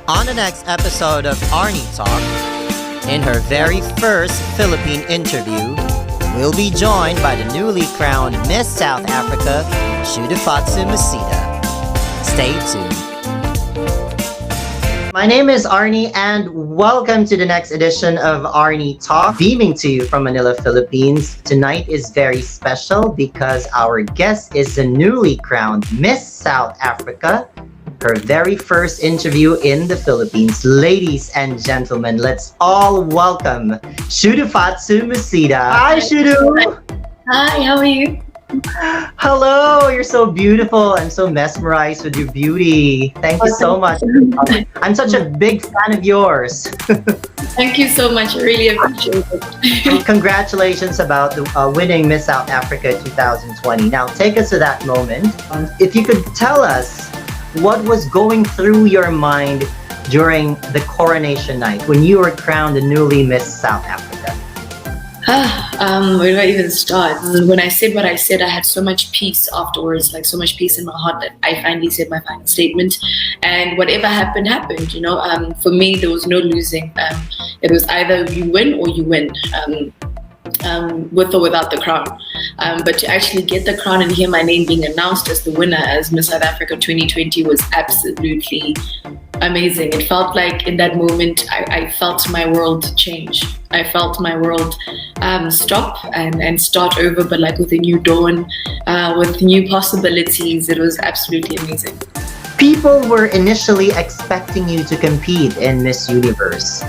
On the next episode of Arne Talk, in her very first Philippine interview, we'll be joined by the newly crowned Miss South Africa, Shudufhadzo Musida. Stay tuned. My name is Arne, and welcome to the next edition of Arne Talk, beaming to you from Manila, Philippines. Tonight is very special because our guest is the newly crowned Miss South Africa, her very first interview in the Philippines. Ladies and gentlemen, let's all welcome Shudufhadzo Musida. Hi, Shudu! Hi, how are you? Hello, you're so beautiful. I'm so mesmerized with your beauty. Thank you so much. I'm such a big fan of yours. Thank you so much. I really appreciate it. Congratulations about winning Miss South Africa 2020. Now, take us to that moment. If you could tell us what was going through your mind during the coronation night when you were crowned the newly Miss South Africa. Where do I even start? When I said what I said, I had so much peace afterwards, like so much peace in my heart that I finally said my final statement. And whatever happened, happened. For me, there was no losing. It was either you win or you win. With or without the crown. But to actually get the crown and hear my name being announced as the winner as Miss South Africa 2020 was absolutely amazing. It felt like in that moment, I felt my world change. I felt my world stop and start over, but like with a new dawn, with new possibilities. It was absolutely amazing. People were initially expecting you to compete in Miss Universe.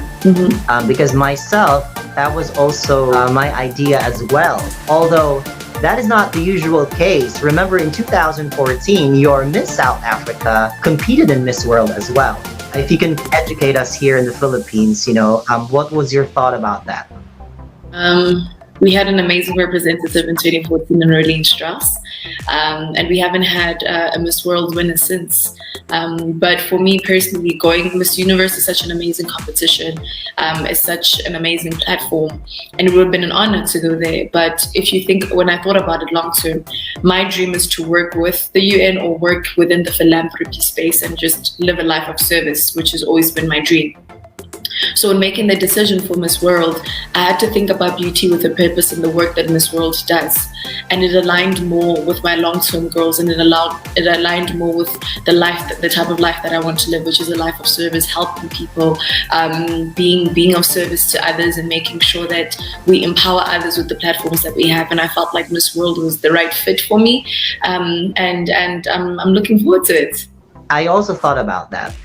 Because myself, that was also my idea as well. Although that is not the usual case. Remember in 2014, your Miss South Africa competed in Miss World as well. If you can educate us here in the Philippines, what was your thought about that? We had an amazing representative in 2014 in Rolene Strauss, and we haven't had a Miss World winner since. But for me personally, going Miss Universe is such an amazing competition, it's such an amazing platform, and it would have been an honor to go there. But if you think, when I thought about it long term, my dream is to work with the UN or work within the philanthropy space and just live a life of service, which has always been my dream. So in making the decision for Miss World, I had to think about beauty with a purpose in the work that Miss World does. And it aligned more with my long-term goals, and it aligned more with the type of life that I want to live, which is a life of service, helping people, being of service to others, and making sure that we empower others with the platforms that we have. And I felt like Miss World was the right fit for me, and I'm looking forward to it. I also thought about that.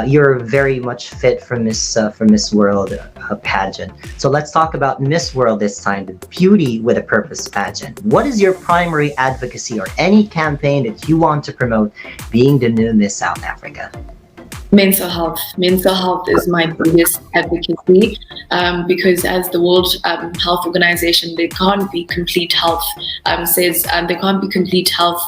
You're very much fit for Miss World pageant. So let's talk about Miss World this time, the Beauty with a Purpose pageant. What is your primary advocacy or any campaign that you want to promote being the new Miss South Africa? Mental health. Mental health is my biggest advocacy because as the World Health Organization, there can't be complete health, says there can't be complete health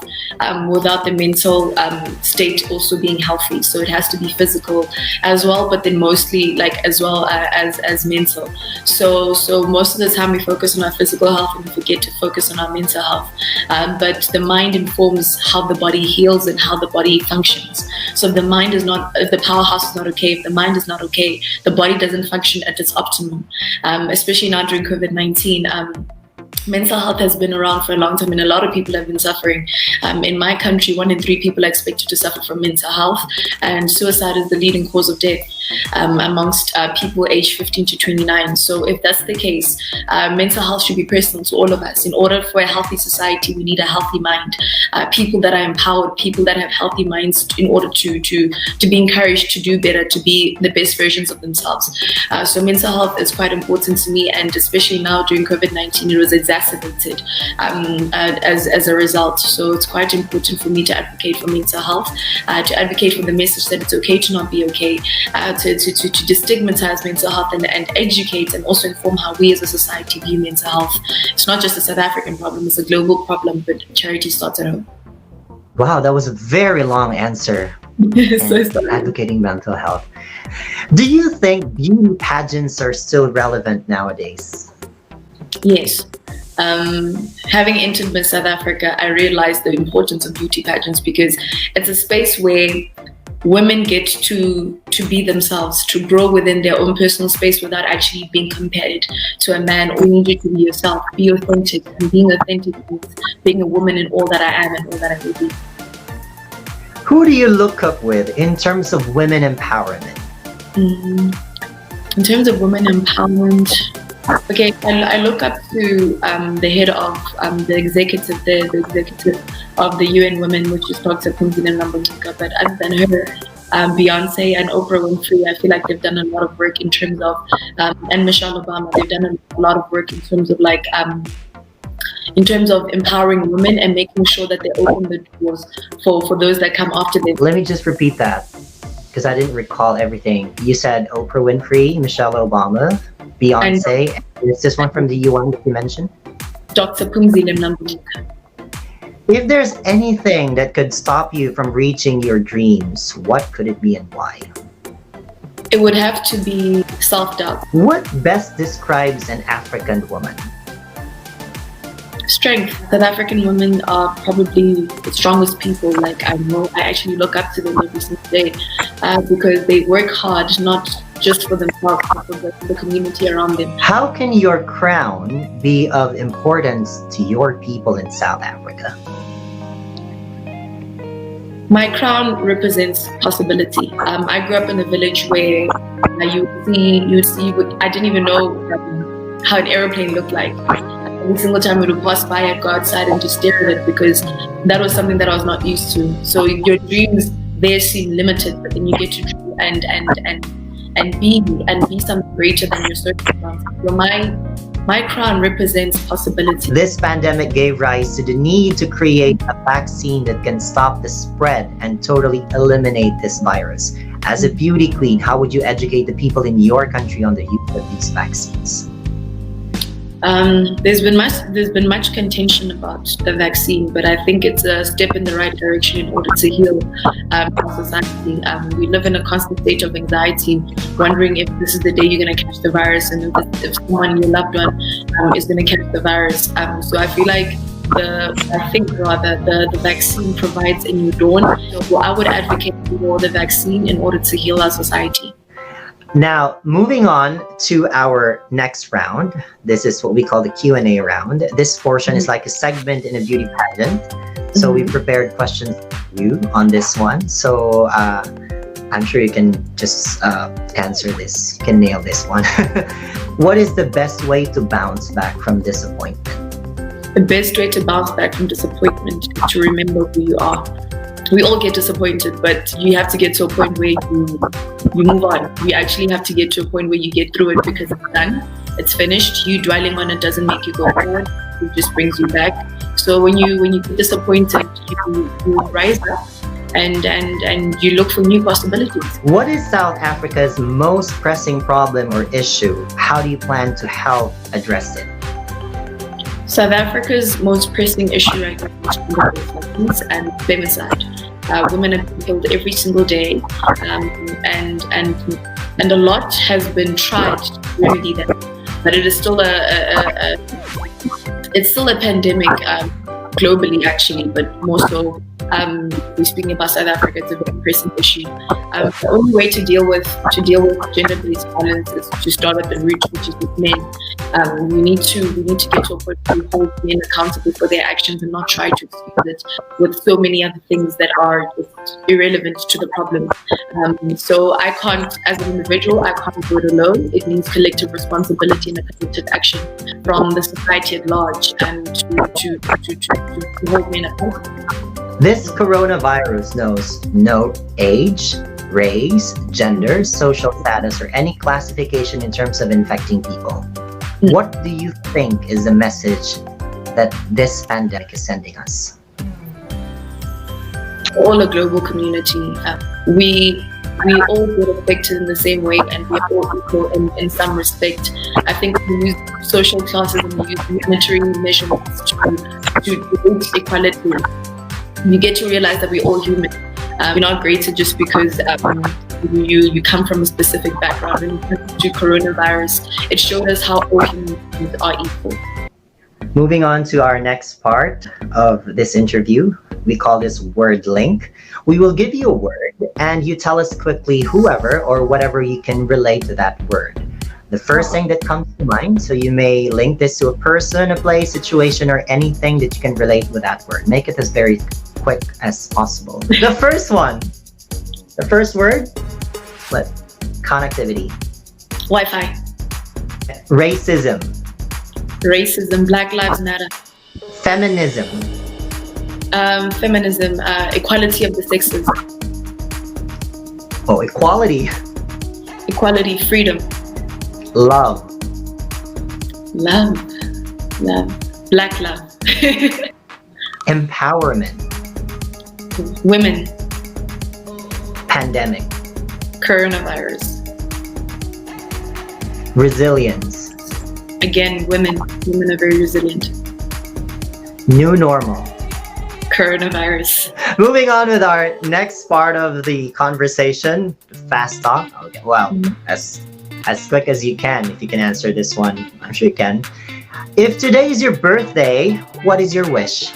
without the mental state also being healthy. So it has to be physical as well, but then mostly as well as mental. So most of the time we focus on our physical health and we forget to focus on our mental health. But the mind informs how the body heals and how the body functions. So if the mind is not, if the powerhouse is not okay, if the mind is not okay, the body doesn't function at its optimum, especially now during COVID-19. Mental health has been around for a long time and a lot of people have been suffering. In my country, 1 in 3 people are expected to suffer from mental health, and suicide is the leading cause of death amongst people aged 15 to 29. So if that's the case, mental health should be personal to all of us. In order for a healthy society, we need a healthy mind. People that are empowered, people that have healthy minds in order to be encouraged to do better, to be the best versions of themselves. So mental health is quite important to me, and especially now during COVID-19, it was exacerbated as a result. So it's quite important for me to advocate for mental health, to advocate for the message that it's okay to not be okay, to destigmatize mental health and educate and also inform how we as a society view mental health. It's not just a South African problem, it's a global problem, but charity starts at home. Wow, that was a very long answer. Advocating mental health. Do you think beauty pageants are still relevant nowadays? Yes. Having entered Miss South Africa, I realized the importance of beauty pageants because it's a space where women get to be themselves, to grow within their own personal space without actually being compared to a man. Or you need to be yourself, be authentic, and being authentic is being a woman in all that I am and all that I will be. Who do you look up with in terms of women empowerment? In terms of women empowerment, okay, I look up to the head of the executive of the UN Women, which is Dr. Musida. But other than her, Beyonce and Oprah Winfrey, I feel like they've done a lot of work in terms of, and Michelle Obama, they've done a lot of work in terms of like, in terms of empowering women and making sure that they open the doors for those that come after them. Let me just repeat that, because I didn't recall everything. You said Oprah Winfrey, Michelle Obama, Beyonce, and is this one from the UN that you mentioned? Dr. Musida. If there's anything that could stop you from reaching your dreams, what could it be and why? It would have to be self-doubt. What best describes an African woman? Strength. South African women are probably the strongest people. Like I actually look up to them every single day because they work hard, not just for themselves, but for the community around them. How can your crown be of importance to your people in South Africa? My crown represents possibility. I grew up in a village where you'd see. I didn't even know how an airplane looked like. Every single time we would pass by, I'd go outside and just stare at it because that was something that I was not used to. So your dreams there seem limited, but then you get to dream and be something greater than your circumstances. So my crown represents possibility. This pandemic gave rise to the need to create a vaccine that can stop the spread and totally eliminate this virus. As a beauty queen, how would you educate the people in your country on the use of these vaccines? There's been much contention about the vaccine, but I think it's a step in the right direction in order to heal our society. We live in a constant state of anxiety, wondering if this is the day you're going to catch the virus, and if someone, your loved one, is going to catch the virus. So I feel like the vaccine provides a new dawn. So I would advocate for the vaccine in order to heal our society. Now, moving on to our next round. This is what we call the Q&A round. This portion is like a segment in a beauty pageant. So we prepared questions for you on this one. So I'm sure you can just answer this. You can nail this one. What is the best way to bounce back from disappointment? The best way to bounce back from disappointment is to remember who you are. We all get disappointed, but you have to get to a point where you move on. You actually have to get to a point where you get through it because it's done, it's finished. You dwelling on it doesn't make you go forward, it just brings you back. So when you get disappointed, you rise up and you look for new possibilities. What is South Africa's most pressing problem or issue? How do you plan to help address it? South Africa's most pressing issue right now is violence and femicide. Women are being killed every single day, and a lot has been tried to remedy that. But it is still it's still a pandemic globally, actually, but more so. We're speaking about South Africa. It's a very pressing issue. The only way to deal with gender-based violence is to start at the root, which is with men. We need to get to a point where we hold men accountable for their actions and not try to excuse it with so many other things that are just irrelevant to the problem. So I can't, as an individual, I can't do it alone. It means collective responsibility and a collective action from the society at large, and to hold men accountable. This coronavirus knows no age, race, gender, social status, or any classification in terms of infecting people. What do you think is the message that this pandemic is sending us? All a global community. We all get affected in the same way, and we're all equal in some respect. I think we use social classes and we use monetary measurements to reach equality. You get to realize that we're all human. We're not greater just because you come from a specific background. When it comes to coronavirus, it showed us how all humans are equal. Moving on to our next part of this interview, We call this word link. We will give you a word and you tell us quickly whoever or whatever you can relate to that word. The first thing that comes to mind, so you may link this to a person, a place, situation, or anything that you can relate with that word. Make it as very quick as possible. The first one, the first word, what? Connectivity. Wi-Fi. Racism. Racism. Black Lives Matter. Feminism. Feminism. Equality of the sexes. Oh, equality. Equality. Freedom. Love. Love. Black love. Empowerment. Women. Pandemic. Coronavirus. Resilience. Again, women. Women are very resilient. New normal. Coronavirus. Moving on with our next part of the conversation, fast talk. Okay, well, as quick as you can, if you can answer this one, I'm sure you can. If today is your birthday, what is your wish?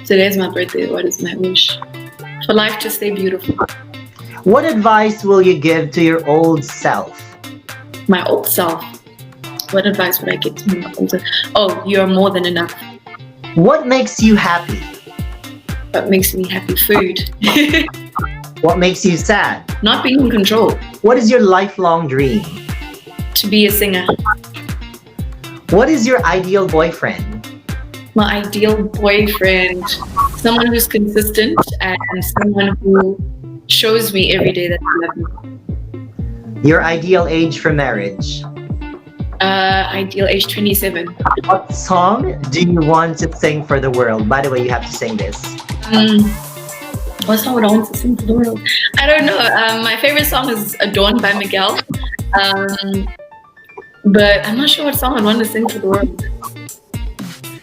Today is my birthday. What is my wish? For life to stay beautiful. What advice will you give to your old self? My old self. What advice would I give to my old self? Oh, you're more than enough. What makes you happy? What makes me happy? Food. What makes you sad? Not being in control. What is your lifelong dream? To be a singer. What is your ideal boyfriend? My ideal boyfriend. Someone who's consistent and someone who shows me every day that they love me. Your ideal age for marriage? Ideal age 27. What song do you want to sing for the world? By the way, you have to sing this. What song would I want to sing for the world? I don't know. My favorite song is Adorned by Miguel. But I'm not sure what song I'd want to sing for the world.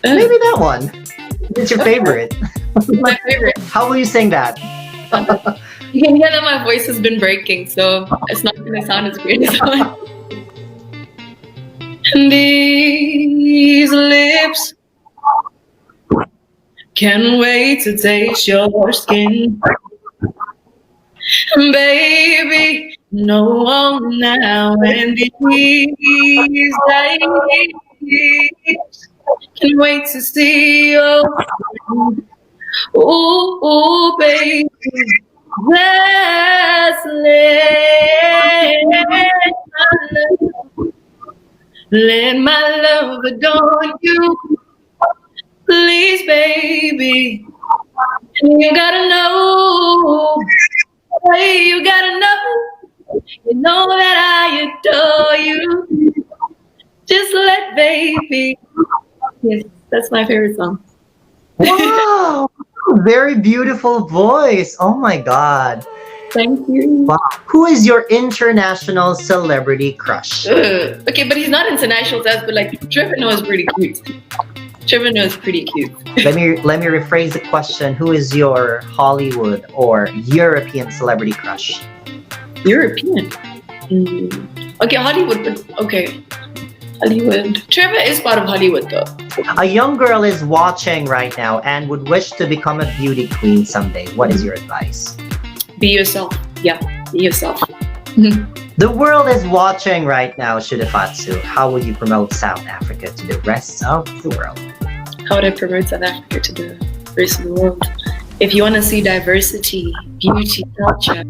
Maybe that one. It's your favorite. My favorite. How will you sing that? You can hear that my voice has been breaking, so it's not going to sound as great as mine. These lips can't wait to taste your skin. Baby, no one now, and these lips can't wait to see you. Ooh, baby, just let my love adorn you. Please, baby, you gotta know. Hey, you gotta know. You know that I adore you. Just let baby. Yes, that's my favorite song. Wow, very beautiful voice. Oh my God. Thank you. Wow. Who is your international celebrity crush? Okay, but he's not international, but like Trevor Noah is pretty cute. Trevor Noah is pretty cute. Let me rephrase the question. Who is your Hollywood or European celebrity crush? European. Okay, Hollywood, but okay. Hollywood. Trevor is part of Hollywood though. A young girl is watching right now and would wish to become a beauty queen someday. What is your advice? Be yourself. Yeah, be yourself. The world is watching right now, Shudufhadzo. How would you promote South Africa to the rest of the world? How would I promote South Africa to the rest of the world? If you want to see diversity, beauty, culture,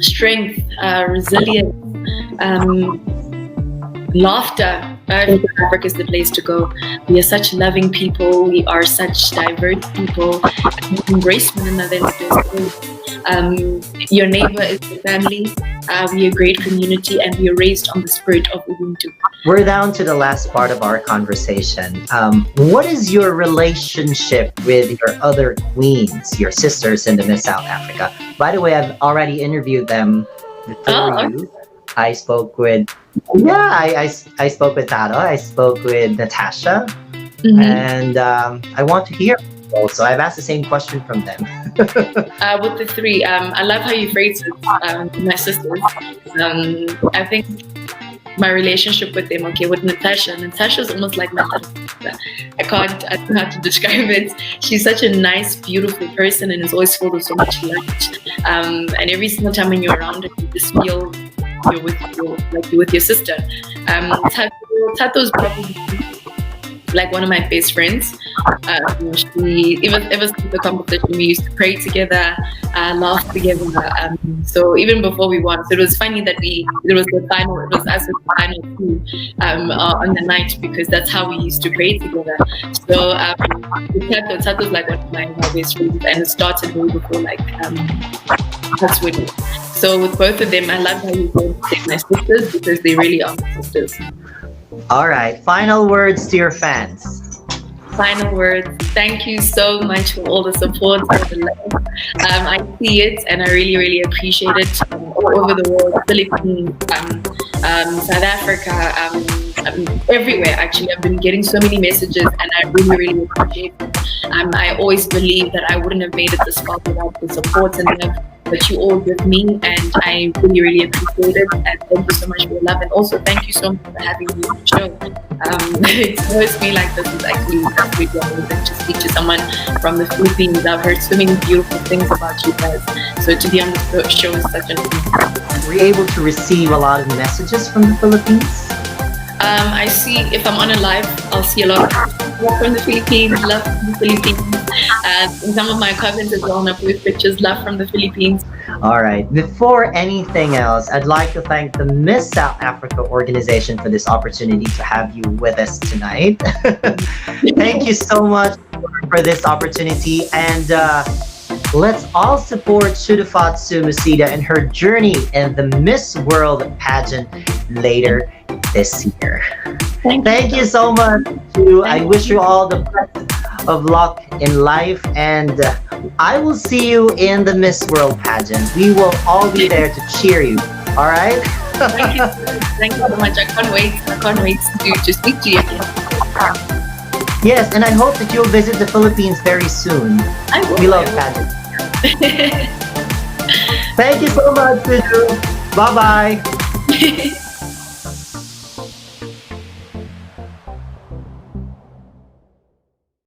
strength, resilience, laughter, I think Africa is the place to go. We are such loving people. We are such diverse people. We embrace one another in this. Your neighbor is your family. We are a great community, and we are raised on the spirit of Ubuntu. We're down to the last part of our conversation. What is your relationship with your other queens, your sisters in the Miss South Africa? By the way, I've already interviewed them before you. I spoke with, I spoke with Taro, I spoke with Natasha, and I want to hear also. I've asked the same question from them. With the three, I love how you phrase it, my sisters. I think my relationship with them, with Natasha's almost like my I don't know how to describe it. She's such a nice, beautiful person and is always filled with so much light. And every single time when you're around her, you just feel you're with your sister. Tato's probably like one of my best friends. She ever since the competition, we used to pray together, laugh together. So even before we won, so it was funny that it was us with the final two on the night, because that's how we used to pray together. So Tato's like one of my best friends, and it started way before like that's winning. So with both of them, I love how you both say my sisters, because they really are my sisters. All right, final words to your fans. Final words. Thank you so much for all the support and the love. I see it and I really, really appreciate it all over the world, Philippines, South Africa, everywhere actually. I've been getting so many messages and I really, really appreciate it. I always believe that I wouldn't have made it this far without the support and love that you all give me, and I really, really appreciate it. And thank you so much for your love, and also thank you so much for having me on the show. It always me like this is actually really amazing to speak to someone from the Philippines. I've heard so many beautiful things about you guys, so to be on the show is such an honor. Were you able to receive a lot of messages from the Philippines? I see, if I'm on a live, I'll see a lot of love from the Philippines, love from the Philippines. In some of my comments as well, up with pictures, love from the Philippines. All right. Before anything else, I'd like to thank the Miss South Africa organization for this opportunity to have you with us tonight. Thank you so much for this opportunity. And let's all support Shudufhadzo Musida and her journey in the Miss World pageant later this year. Thank you so much. I wish you all the best of luck in life, and I will see you in the Miss World pageant. We will all be there to cheer you. All right? Thank you so much. I can't wait to speak to you. Yes, and I hope that you'll visit the Philippines very soon. I will. We love pageants. Thank you so much, Suju. Bye-bye.